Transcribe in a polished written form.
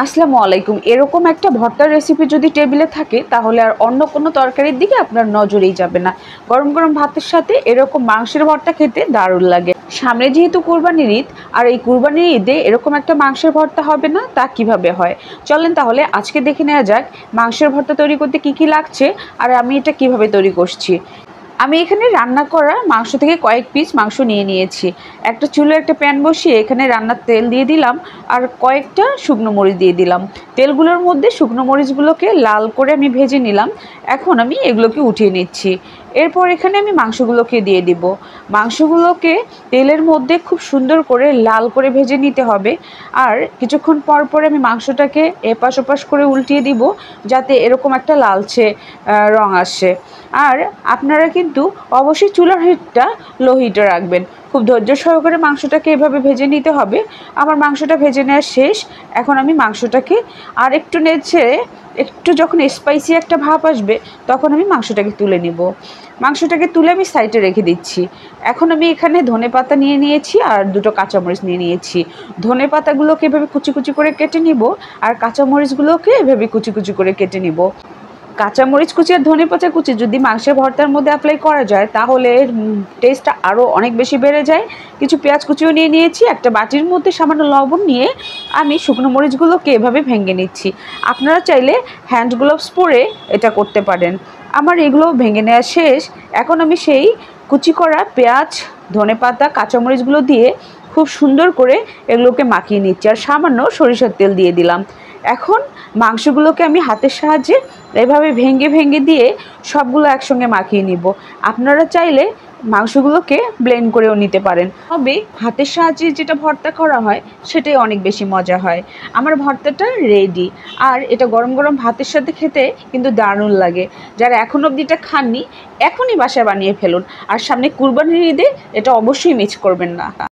আসসালামু আলাইকুম। এরকম একটা ভর্তার রেসিপি যদি টেবিলে থাকে তাহলে আর অন্য কোনো তরকারির দিকে আপনার নজরেই যাবে না। গরম গরম ভাতের সাথে এরকম মাংসের ভর্তা খেতে দারুণ লাগে। সামনে যেহেতু কুরবানির ঈদ, আর এই কুরবানির ঈদে এরকম একটা মাংসের ভর্তা হবে না তা কিভাবে হয়? চলেন তাহলে আজকে দেখে নেওয়া যাক মাংসের ভর্তা তৈরি করতে কি কি লাগছে আর আমি এটা কিভাবে তৈরি করছি। আমি এখানে রান্না করা মাংস থেকে কয়েক পিস মাংস নিয়ে নিয়েছি। একটা চুলায় একটা প্যান বসিয়ে এখানে রান্নার তেল দিয়ে দিলাম আর কয়েকটা শুকনো মরিচ দিয়ে দিলাম। তেলগুলোর মধ্যে শুকনো মরিচগুলোকে লাল করে আমি ভেজে নিলাম। এখন আমি এগুলোকে উঠিয়ে নিচ্ছি। এরপর এখানে আমি মাংসগুলোকে দিয়ে দিব। মাংসগুলোকে তেলের মধ্যে খুব সুন্দর করে লাল করে ভেজে নিতে হবে। আর কিছুক্ষণ পর পর আমি মাংসটাকে এপাশ ওপাশ করে উল্টিয়ে দিব, যাতে এরকম একটা লালচে রং আসে। আর আপনারা কিন্তু অবশ্যই চুলার হিটটা লো হিটে রাখবেন। খুব ধৈর্য সহকারে মাংসটাকে এভাবে ভেজে নিতে হবে। আমার মাংসটা ভেজে নেওয়া শেষ। এখন আমি মাংসটাকে আর একটু নেড়ে একটু যখন স্পাইসি একটা ভাব আসবে তখন আমি মাংসটাকে তুলে নিব। মাংসটাকে তুলে আমি সাইডে রেখে দিচ্ছি। এখন আমি এখানে ধনেপাতা নিয়ে নিয়েছি আর দুটো কাঁচামরিচ নিয়ে নিয়েছি। ধনেপাতাগুলোকে এভাবে কুচি কুচি করে কেটে নিব আর কাঁচামরিচগুলোকে এভাবে কুচি কুচি করে কেটে নিব। কাঁচামরিচ কুচি আর ধনেপাতা কুচি যদি মাংসের ভর্তার মধ্যে অ্যাপ্লাই করা যায় তাহলে টেস্টটা আরও অনেক বেশি বেড়ে যায়। কিছু পেঁয়াজ কুচিও নিয়ে নিয়েছি। একটা বাটির মধ্যে সামান্য লবণ নিয়ে আমি শুকনো মরিচগুলোকে এভাবে ভেঙে নিচ্ছি। আপনারা চাইলে হ্যান্ড গ্লোভস পরে এটা করতে পারেন। আমার এগুলো ভেঙে নেওয়া শেষ। এখন আমি সেই কুচি করা পেঁয়াজ, ধনেপাতা, কাঁচামরিচগুলো দিয়ে খুব সুন্দর করে এগুলোকে মাখিয়ে নিচ্ছি আর সামান্য সরিষার তেল দিয়ে দিলাম। এখন মাংসগুলোকে আমি হাতের সাহায্যে এভাবে ভেঙে ভেঙে দিয়ে সবগুলো একসঙ্গে মাখিয়ে নিব। আপনারা চাইলে মাংসগুলোকে ব্লেন্ড করেও নিতে পারেন, তবে হাতের সাহায্যে যেটা ভর্তা করা হয় সেটাই অনেক বেশি মজা হয়। আমার ভর্তাটা রেডি। আর এটা গরম গরম ভাতের সাথে খেতে কিন্তু দারুণ লাগে। যারা এখন অবধি এটা খাননি, এখনই বাসায় বানিয়ে ফেলুন। আর সামনে কুরবানির ঈদে এটা অবশ্যই মিস করবেন না।